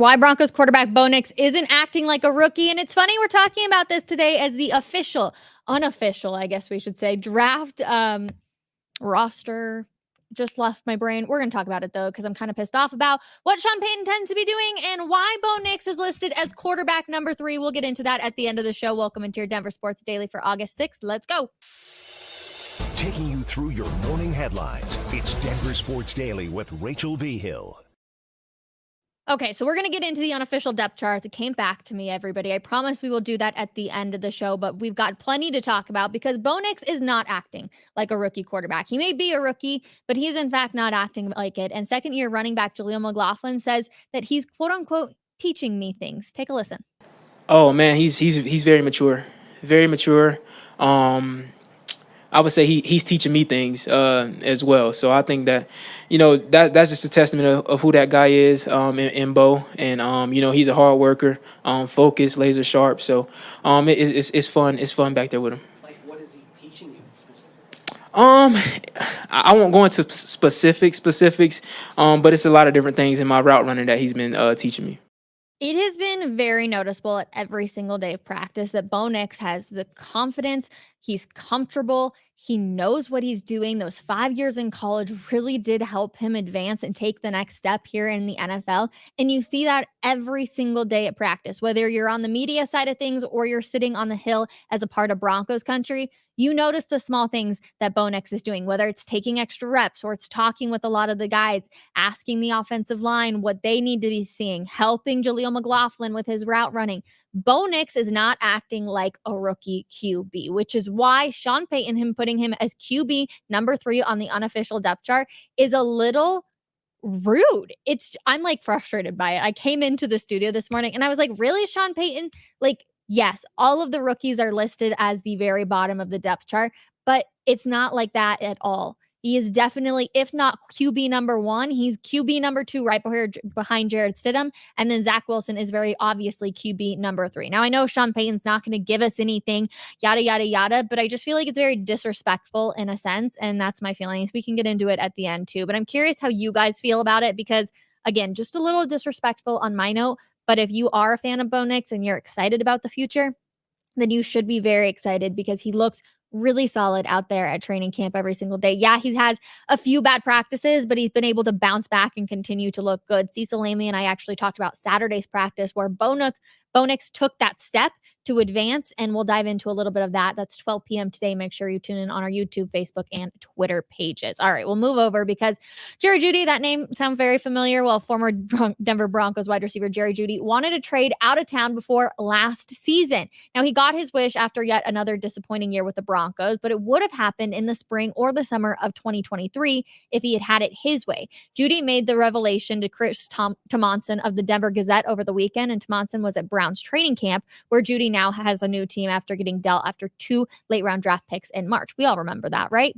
Why Broncos quarterback Bo Nix isn't acting like a rookie. And it's funny, we're talking about this today as the unofficial, I guess we should say, draft roster. Just left my brain. We're going to talk about it, though, because I'm kind of pissed off about what Sean Payton tends to be doing and why Bo Nix is listed as quarterback number 3. We'll get into that at the end of the show. Welcome into your Denver Sports Daily for August 6th. Let's go. Taking you through your morning headlines, it's Denver Sports Daily with Rachel V. Hill. Okay, so we're going to get into the unofficial depth charts. It came back to me, everybody. I promise we will do that at the end of the show, but we've got plenty to talk about because Bo Nix is not acting like a rookie quarterback. He may be a rookie, but he's in fact not acting like it. And second-year running back Jaleel McLaughlin says that he's, quote-unquote, teaching me things. Take a listen. Oh, man, he's very mature. Very mature. I would say he's teaching me things as well. So I think that, that's just a testament of who that guy is in Bo. And, he's a hard worker, focused, laser sharp. So it's fun. It's fun back there with him. Like, what is he teaching you specifically? I won't go into specifics, but it's a lot of different things in my route running that he's been teaching me. It has been very noticeable at every single day of practice that Bo Nix has the confidence. He's comfortable. He knows what he's doing. Those 5 years in college really did help him advance and take the next step here in the NFL. And you see that every single day at practice, whether you're on the media side of things or you're sitting on the hill as a part of Broncos country. You notice the small things that Bo Nix is doing, whether it's taking extra reps or it's talking with a lot of the guys, asking the offensive line what they need to be seeing, helping Jaleel McLaughlin with his route running. Bo Nix is not acting like a rookie QB, which is why Sean Payton, him putting him as QB number 3 on the unofficial depth chart, is a little rude. I'm like frustrated by it. I came into the studio this morning and I was like, really, Sean Payton? Like, yes, all of the rookies are listed as the very bottom of the depth chart, but it's not like that at all. He is definitely, if not QB number 1, he's QB number 2 right behind Jarrett Stidham. And then Zach Wilson is very obviously QB number 3. Now, I know Sean Payton's not going to give us anything, yada, yada, yada, but I just feel like it's very disrespectful in a sense. And that's my feelings. We can get into it at the end too. But I'm curious how you guys feel about it because, again, just a little disrespectful on my note. But if you are a fan of Bo Nix and you're excited about the future, then you should be very excited because he looks really solid out there at training camp every single day. Yeah, he has a few bad practices, but he's been able to bounce back and continue to look good. Cecil Lamey and I actually talked about Saturday's practice where Bo Nix took that step to advance, and we'll dive into a little bit of that. That's 12 p.m. today. Make sure you tune in on our YouTube, Facebook, and Twitter pages. All right, we'll move over because Jerry Jeudy, that name sounds very familiar. Well, former Denver Broncos wide receiver Jerry Jeudy wanted to trade out of town before last season. Now, he got his wish after yet another disappointing year with the Broncos, but it would have happened in the spring or the summer of 2023 if he had it his way. Jeudy made the revelation to Chris Tomanson of the Denver Gazette over the weekend, and Tomanson was at Browns training camp, where Jeudy now has a new team after getting dealt after 2 late-round draft picks in March. We all remember that, right?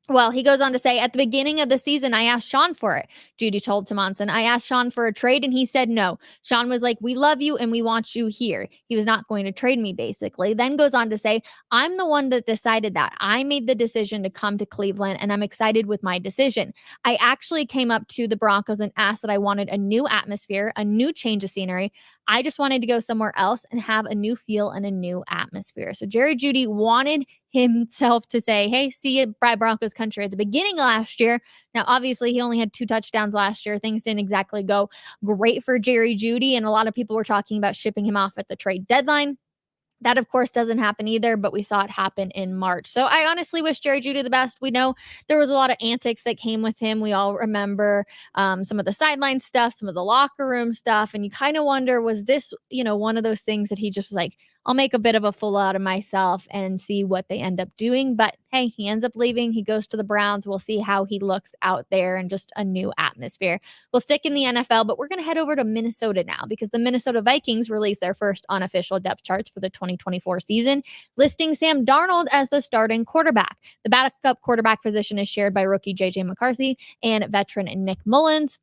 Well, he goes on to say, at the beginning of the season, I asked Sean for it. Jeudy told Tomanson, I asked Sean for a trade and he said no. Sean was like, we love you and we want you here. He was not going to trade me, basically. Then goes on to say, I'm the one that decided that. I made the decision to come to Cleveland and I'm excited with my decision. I actually came up to the Broncos and asked that I wanted a new atmosphere, a new change of scenery. I just wanted to go somewhere else and have a new feel and a new atmosphere. So Jerry Jeudy wanted himself to say, hey, see you by Broncos country at the beginning of last year. Now, obviously, he only had 2 touchdowns last year. Things didn't exactly go great for Jerry Jeudy, and a lot of people were talking about shipping him off at the trade deadline. That, of course, doesn't happen either, but we saw it happen in March. So I honestly wish Jerry Jeudy the best. We know there was a lot of antics that came with him. We all remember some of the sideline stuff, some of the locker room stuff, and you kind of wonder, was this, one of those things that he just was like, I'll make a bit of a fool out of myself and see what they end up doing. But hey, he ends up leaving. He goes to the Browns. We'll see how he looks out there and just a new atmosphere. We'll stick in the NFL, but we're going to head over to Minnesota now because the Minnesota Vikings released their first unofficial depth charts for the 2024 season, listing Sam Darnold as the starting quarterback. The backup quarterback position is shared by rookie J.J. McCarthy and veteran Nick Mullins.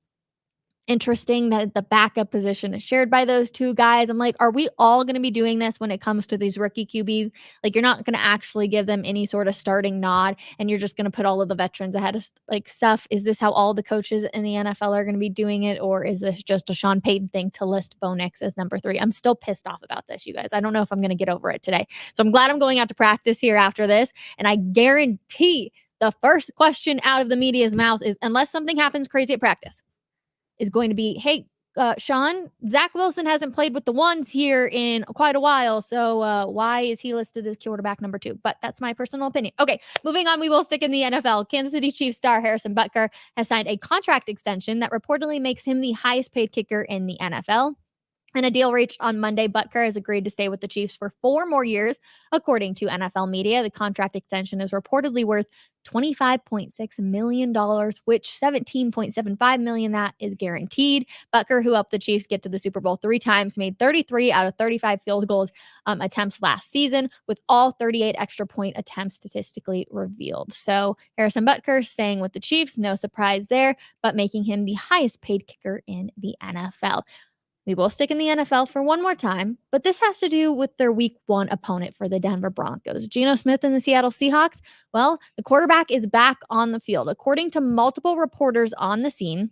Interesting that the backup position is shared by those two guys. I'm like, are we all going to be doing this when it comes to these rookie QBs? Like, you're not going to actually give them any sort of starting nod, and you're just going to put all of the veterans ahead of like stuff. Is this how all the coaches in the NFL are going to be doing it, or is this just a Sean Payton thing to list Bo Nix as number 3? I'm still pissed off about this, you guys. I don't know if I'm going to get over it today. So I'm glad I'm going out to practice here after this, and I guarantee the first question out of the media's mouth is, unless something happens crazy at practice, is going to be, hey, Sean, Zach Wilson hasn't played with the ones here in quite a while. So why is he listed as quarterback number 2? But that's my personal opinion. Okay, moving on. We will stick in the NFL. Kansas City Chiefs star Harrison Butker has signed a contract extension that reportedly makes him the highest paid kicker in the NFL. In a deal reached on Monday, Butker has agreed to stay with the Chiefs for 4 more years. According to NFL media, the contract extension is reportedly worth $25.6 million, which $17.75 million that is guaranteed. Butker, who helped the Chiefs get to the Super Bowl 3 times, made 33 out of 35 field goals attempts last season, with all 38 extra point attempts statistically revealed. So Harrison Butker staying with the Chiefs, no surprise there, but making him the highest paid kicker in the NFL. We will stick in the NFL for one more time, but this has to do with their week 1 opponent for the Denver Broncos. Geno Smith and the Seattle Seahawks. Well, the quarterback is back on the field. According to multiple reporters on the scene,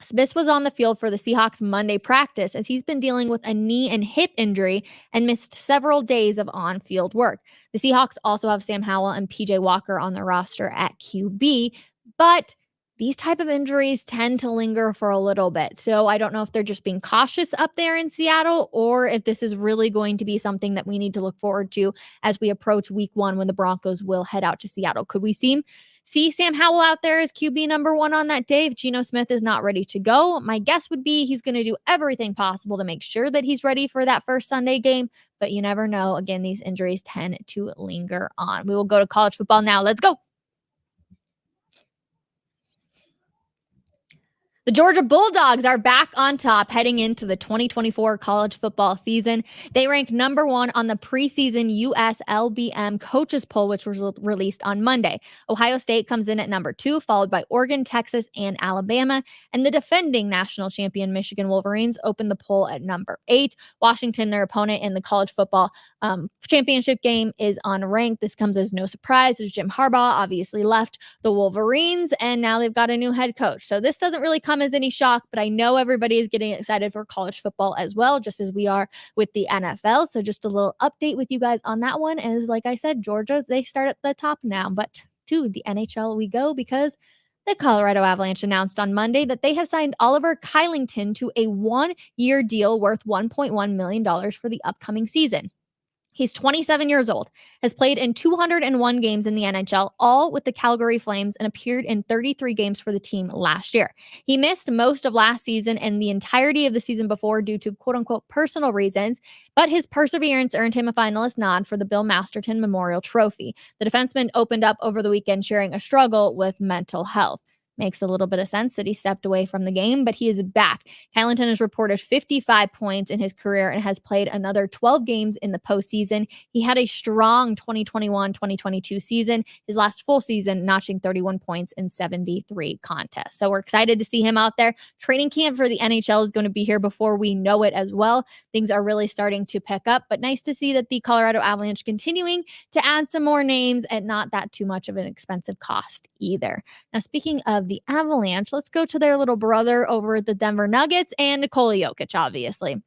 Smith was on the field for the Seahawks Monday practice as he's been dealing with a knee and hip injury and missed several days of on-field work. The Seahawks also have Sam Howell and PJ Walker on the roster at QB, but these type of injuries tend to linger for a little bit. So I don't know if they're just being cautious up there in Seattle, or if this is really going to be something that we need to look forward to as we approach week 1 when the Broncos will head out to Seattle. Could we see Sam Howell out there as QB number 1 on that day if Geno Smith is not ready to go? My guess would be he's going to do everything possible to make sure that he's ready for that first Sunday game, but you never know. Again, these injuries tend to linger on. We will go to college football now. Let's go. The Georgia Bulldogs are back on top heading into the 2024 college football season. They rank number 1 on the preseason USLBM coaches poll, which was released on Monday. Ohio State comes in at number 2, followed by Oregon, Texas, and Alabama. And the defending national champion Michigan Wolverines opened the poll at number 8. Washington, their opponent in the college football championship game, is unranked. This comes as no surprise as Jim Harbaugh obviously left the Wolverines, and now they've got a new head coach. So this doesn't really come as any shock, but I know everybody is getting excited for college football as well, just as we are with the NFL. So just a little update with you guys on that one. As like I said, Georgia, they start at the top now, but to the NHL we go, because the Colorado Avalanche announced on Monday that they have signed Oliver Kylington to a 1-year deal worth $1.1 million for the upcoming season. He's 27 years old, has played in 201 games in the NHL, all with the Calgary Flames, and appeared in 33 games for the team last year. He missed most of last season and the entirety of the season before due to quote-unquote personal reasons, but his perseverance earned him a finalist nod for the Bill Masterton Memorial Trophy. The defenseman opened up over the weekend sharing a struggle with mental health. Makes a little bit of sense that he stepped away from the game, but he is back. Kylington has reported 55 points in his career and has played another 12 games in the postseason. He had a strong 2021-2022 season, his last full season notching 31 points in 73 contests. So we're excited to see him out there. Training camp for the NHL is going to be here before we know it as well. Things are really starting to pick up, but nice to see that the Colorado Avalanche continuing to add some more names at not that too much of an expensive cost either. Now, speaking of the Avalanche, let's go to their little brother over at the Denver Nuggets and Nikola Jokic, obviously.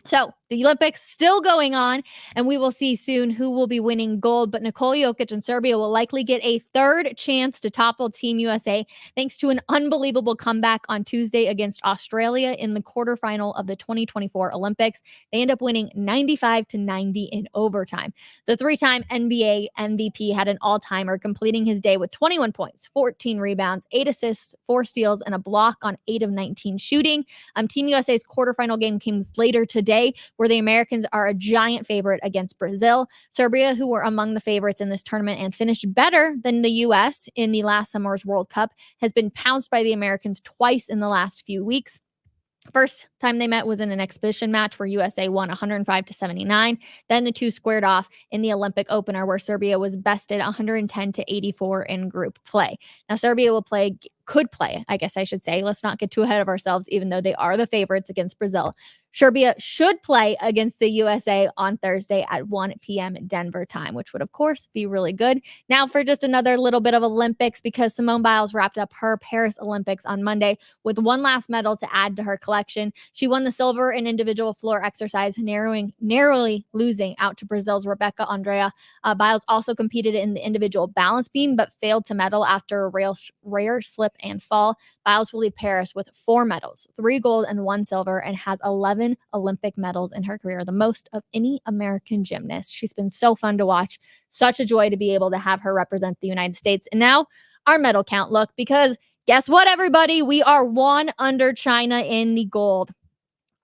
So the Olympics still going on, and we will see soon who will be winning gold. But Nikola Jokic and Serbia will likely get a third chance to topple Team USA thanks to an unbelievable comeback on Tuesday against Australia in the quarterfinal of the 2024 Olympics. They end up winning 95-90 in overtime. The 3-time NBA MVP had an all-timer, completing his day with 21 points, 14 rebounds, 8 assists, 4 steals, and a block on 8 of 19 shooting. Team USA's quarterfinal game comes later today, where the Americans are a giant favorite against Brazil. Serbia, who were among the favorites in this tournament and finished better than the U.S. in the last summer's World Cup, has been pounced by the Americans twice in the last few weeks. First time they met was in an exhibition match where USA won 105-79. Then the two squared off in the Olympic opener, where Serbia was bested 110-84 in group play. Now, Serbia will play could play, I guess I should say. Let's not get too ahead of ourselves, even though they are the favorites against Brazil. Serbia should play against the USA on Thursday at 1 p.m. Denver time, which would, of course, be really good. Now for just another little bit of Olympics, because Simone Biles wrapped up her Paris Olympics on Monday with one last medal to add to her collection. She won the silver in individual floor exercise, narrowly losing out to Brazil's Rebecca Andrea. Biles also competed in the individual balance beam, but failed to medal after a rare slip and fall. Biles will leave Paris with 4 medals, 3 gold and 1 silver, and has 11 Olympic medals in her career, the most of any American gymnast. She's been so fun to watch. Such a joy to be able to have her represent the United States. And now our medal count look, because guess what, everybody? We are 1 under China in the gold.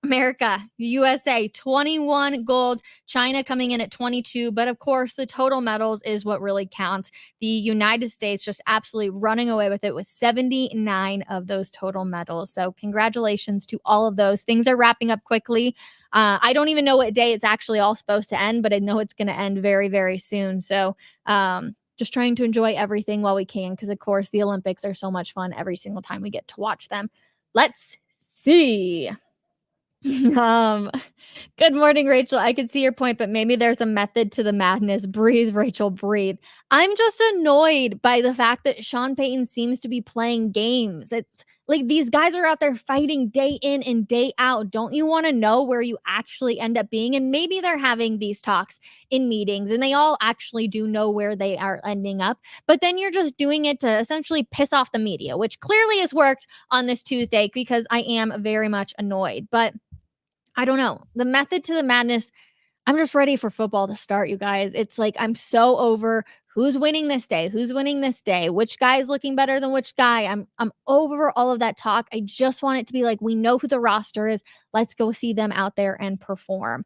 America, USA, 21 gold, China coming in at 22. But of course, the total medals is what really counts. The United States just absolutely running away with it with 79 of those total medals. So congratulations to all of those. Things are wrapping up quickly. I don't even know what day it's actually all supposed to end, but I know it's going to end very, very soon. So just trying to enjoy everything while we can, because of course the Olympics are so much fun every single time we get to watch them. Let's see. Good morning, Rachel. I can see your point, but maybe there's a method to the madness. Breathe, Rachel, breathe. I'm just annoyed by the fact that Sean Payton seems to be playing games. It's like these guys are out there fighting day in and day out. Don't you want to know where you actually end up being? And maybe they're having these talks in meetings and they all actually do know where they are ending up. But then you're just doing it to essentially piss off the media, which clearly has worked on this Tuesday, because I am very much annoyed. But I don't know. The method to the madness, I'm just ready for football to start, you guys. It's like I'm so over who's winning this day, which guy is looking better than which guy. I'm over all of that talk. I just want it to be like, we know who the roster is. Let's go see them out there and perform.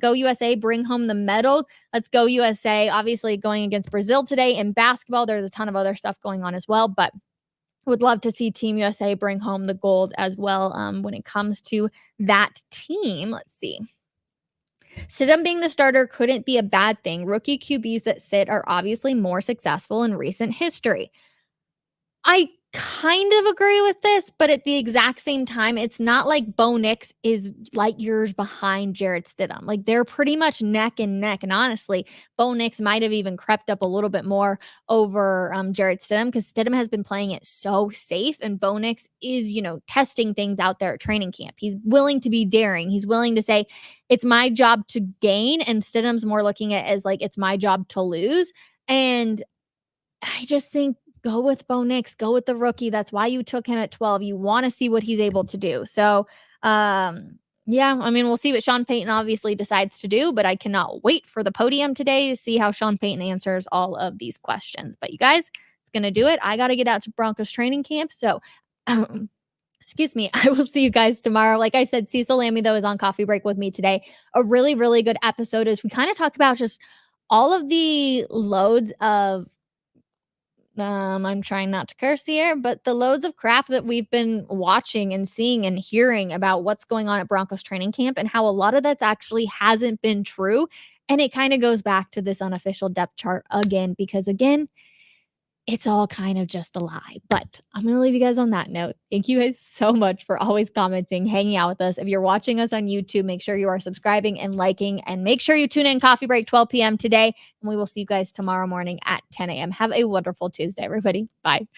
Go USA, bring home the medal. Let's go USA. Obviously going against Brazil today in basketball. There's a ton of other stuff going on as well, but would love to see Team USA bring home the gold as well when it comes to that team. Let's see. Stidham being the starter couldn't be a bad thing. Rookie QBs that sit are obviously more successful in recent history. I kind of agree with this, but at the exact same time, it's not like Bo Nix is light years behind Jarrett Stidham. Like they're pretty much neck and neck. And honestly, Bo Nix might have even crept up a little bit more over Jarrett Stidham, because Stidham has been playing it so safe, and Bo Nix is, testing things out there at training camp. He's willing to be daring. He's willing to say, it's my job to gain, and Stidham's more looking at it as like, it's my job to lose. And I just think, go with Bo Nix, go with the rookie. That's why you took him at 12. You want to see what he's able to do. So, we'll see what Sean Payton obviously decides to do, but I cannot wait for the podium today to see how Sean Payton answers all of these questions. But you guys, it's going to do it. I got to get out to Broncos training camp. So, excuse me. I will see you guys tomorrow. Like I said, Cecil Lammy, though, is on coffee break with me today. A really, really good episode as we kind of talk about just all of the loads of I'm trying not to curse here, but the loads of crap that we've been watching and seeing and hearing about what's going on at Broncos training camp, and how a lot of that's actually hasn't been true. And it kind of goes back to this unofficial depth chart again, because again, it's all kind of just a lie. But I'm going to leave you guys on that note. Thank you guys so much for always commenting, hanging out with us. If you're watching us on YouTube, make sure you are subscribing and liking, and make sure you tune in Coffee Break 12 p.m. today. And we will see you guys tomorrow morning at 10 a.m. Have a wonderful Tuesday, everybody. Bye.